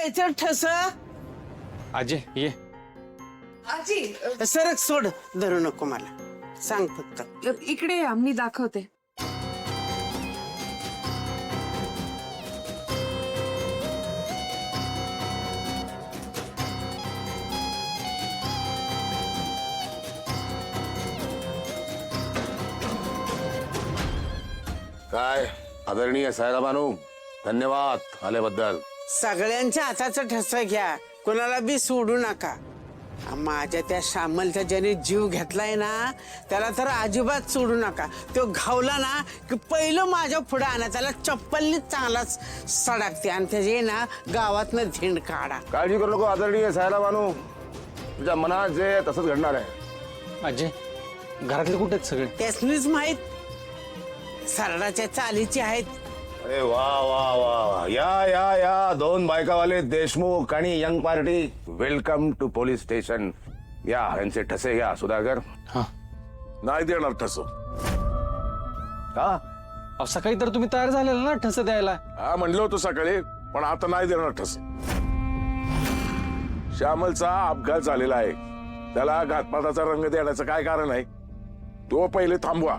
द्यायचं ठस. अजय ये. आजी सरक सोड, धरू नको मला. सांग फक्त. इकडे या, मी दाखवते. काय आदरणीय साहेबानू, धन्यवाद आल्याबद्दल. सगळ्यांच्या हाताचं ठस घ्या, कोणाला बी सोडू नका. माझ्या त्या श्यामलचा ज्याने जीव घेतलाय ना, त्याला तर अजिबात सोडू नका. तो घावला ना की पहिलं माझ्या पुढे आणा, त्याला चप्पलनी चांगलाच सडाकते आणि त्याचे ना गावातनं झेंड काढा. काळजी करू नको आदरणीय साहेबानू, तुझ्या मनात जे आहे तसंच घडणार आहे. अजय घरातले कुठे आहेत सगळे? त्यासनीच माहित, सरडाच्या चालीची आहेत. अरे वा वा वा वा, या या या दोन बायकावाले देशमुख आणि young party, welcome to police station. या यांचे ठसे घ्या. सुधाकर हा. नाही देणार ठस. का? अहो, सकाळी तर तुम्ही तयार झालेला ना ठस द्यायला. हा म्हणलो होतो सकाळी, पण आता नाही देणार ठस. श्यामलचा अपघात झालेला आहे, त्याला घातपाताचा रंग देण्याचं काय कारण आहे? तो पहिले थांबवा.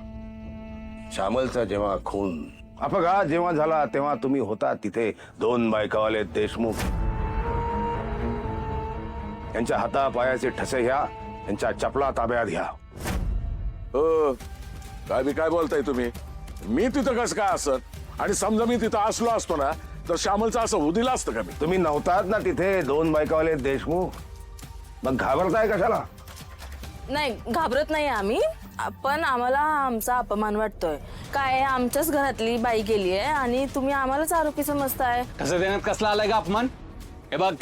श्यामलचा जेव्हा खून अपघात जेव्हा झाला तेव्हा तुम्ही होता तिथे. दोन बायकावाले देशमुख, यांच्या हातापायाचे ठसे घ्या, यांच्या चपला ताब्यात घ्या. काय बोलताय तुम्ही? मी तिथं कसं काय असत? आणि समजा मी तिथं असलो असतो ना, तर श्यामलचं असं होऊ दिलं असतं का मी? तुम्ही नव्हतात ना तिथे, दोन बायकावाले देशमुख, मग घाबरताय कशाला? नाही घाबरत नाही आम्ही, पण आम्हाला आमचा अपमान वाटतोय. काय आमच्याच घरातली बाई गेली आहे आणि तुम्ही आम्हालाच आरोपी समजताय. ठस देण्यात कसला आलाय का अपमान? हे बघ,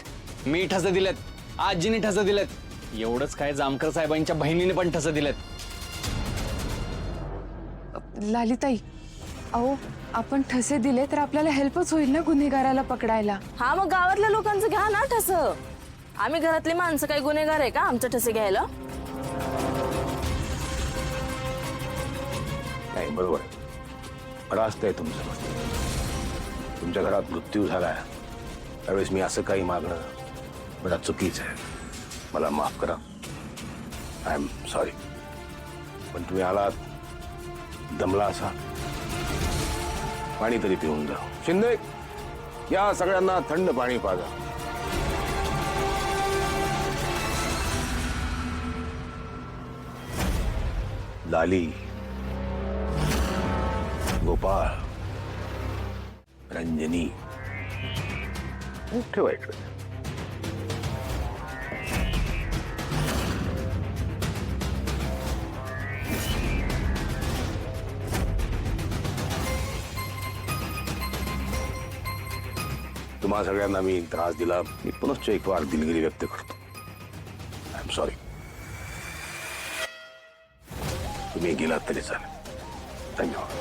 मी ठस दिलेत, आजीने ठस दिलेत, एवढंच काय जामकर साहेबांच्या बहिणीने पण ठस दिलेत. लालिताई, अहो आपण ठसे दिले तर आपल्याला हेल्पच होईल ना गुन्हेगाराला पकडायला. हा मग गावातल्या लोकांचं घ्या ना ठस. आम्ही घरातली माणसं काही गुन्हेगार आहे का आमचं ठसे घ्यायला? नाही बरोबर, रास्त आहे तुमचं. तुमच्या घरात मृत्यू झालाय त्यावेळेस मी असं काही मागणं मला चुकीचं आहे. मला माफ करा, आय एम सॉरी. पण तुम्ही आलात, दमला असा, पाणी तरी पिऊन जा. शिंदे, या सगळ्यांना थंड पाणी पाजा. लाली, गोपाळ, रंजनी, ठेवा इकडे. तुम्हा सगळ्यांना मी त्रास दिला, मी पुनश्च एक वार दिलगिरी व्यक्त करतो. I am sorry. तुम्ही गेलात तरी चालेल. धन्यवाद.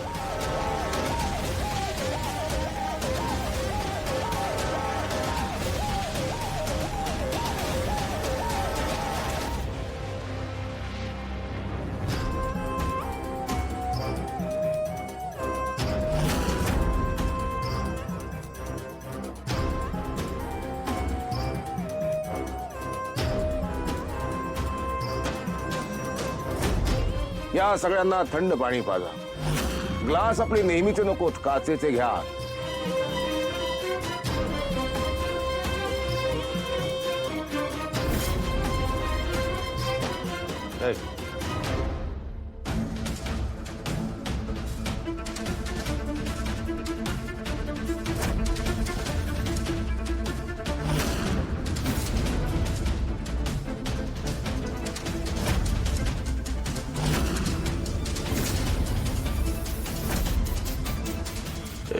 या सगळ्यांना थंड पाणी पाजा. ग्लास आपले नेहमीचे नकोत, काचेचे घ्या.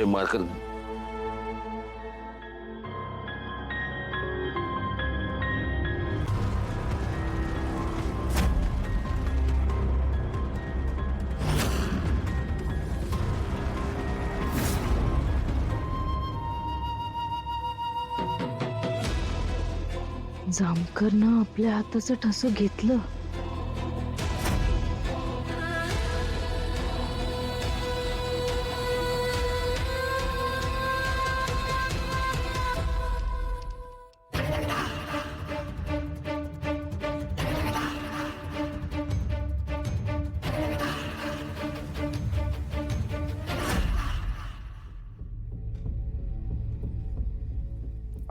मार्कर जामकरनं आपल्या हाताचं ठस घेतलं.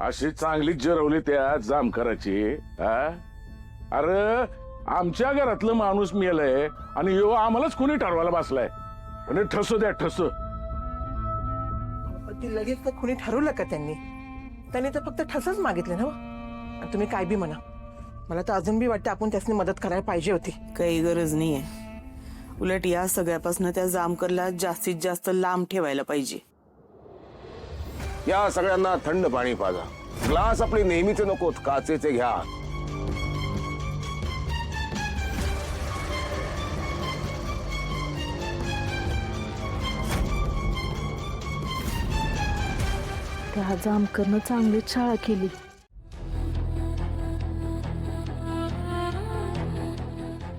अशी चांगली जिरवली त्या जामकराची हा? अरे आमच्या घरातलं माणूस मेलंय आणि ह्यो आम्हालाच कोणी ठरवायला बसलाय आणि ठसू द्या ठसू. ती लगेच तर कोणी ठरवलं का त्यांनी तर फक्त ठसच मागितले ना हो. आणि तुम्ही काय बी म्हणा, मला तर अजून बी वाटतं आपण त्यासनी मदत करायला पाहिजे होती. काही गरज नाहीये. उलट या सगळ्यापासून त्या जामकरला जास्तीत जास्त लांब ठेवायला पाहिजे. या सगळ्यांना थंड पाणी पाजा. ग्लास आपले नेहमीचे नकोत, काचेचे घ्या. त्या जामकरनं चांगलीच शाळा केली.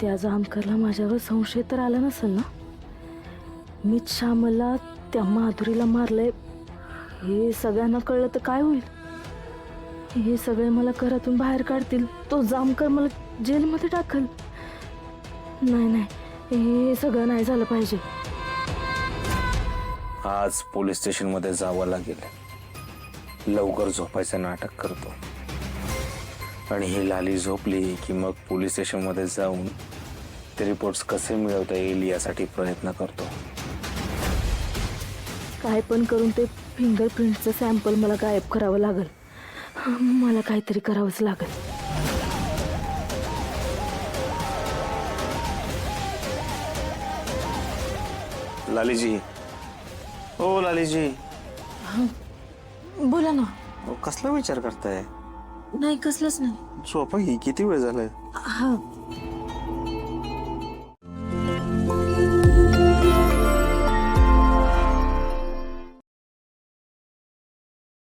त्या जामकरला माझ्यावर संशय तर आला नसेल ना? मीच श्यामला त्या माधुरीला मारलंय हे सगळ्यांना कळलं तर काय होईल? हे सगळे मला घरातून बाहेर काढतील, तो जामकर मला जेलमध्ये टाकल. नाही, हे सगळं नाही झालं पाहिजे. आज पोलीस स्टेशन मध्ये जावं लागेल. लवकर झोपायचं नाटक करतो आणि ही लाली झोपली की मग पोलीस स्टेशन मध्ये जाऊन ते रिपोर्ट्स कसे मिळवता येईल यासाठी प्रयत्न करतो. काय पण करून ते फिंगरप्रिंटचं सॅम्पल मला गायब करावं लागल. मला काहीतरी करावंच लागल. लालीजी, हो लालीजी, बोला ना. कसला विचार करताय? नाही, कसलंच नाही. झोपा ही किती वेळ झालाय? हा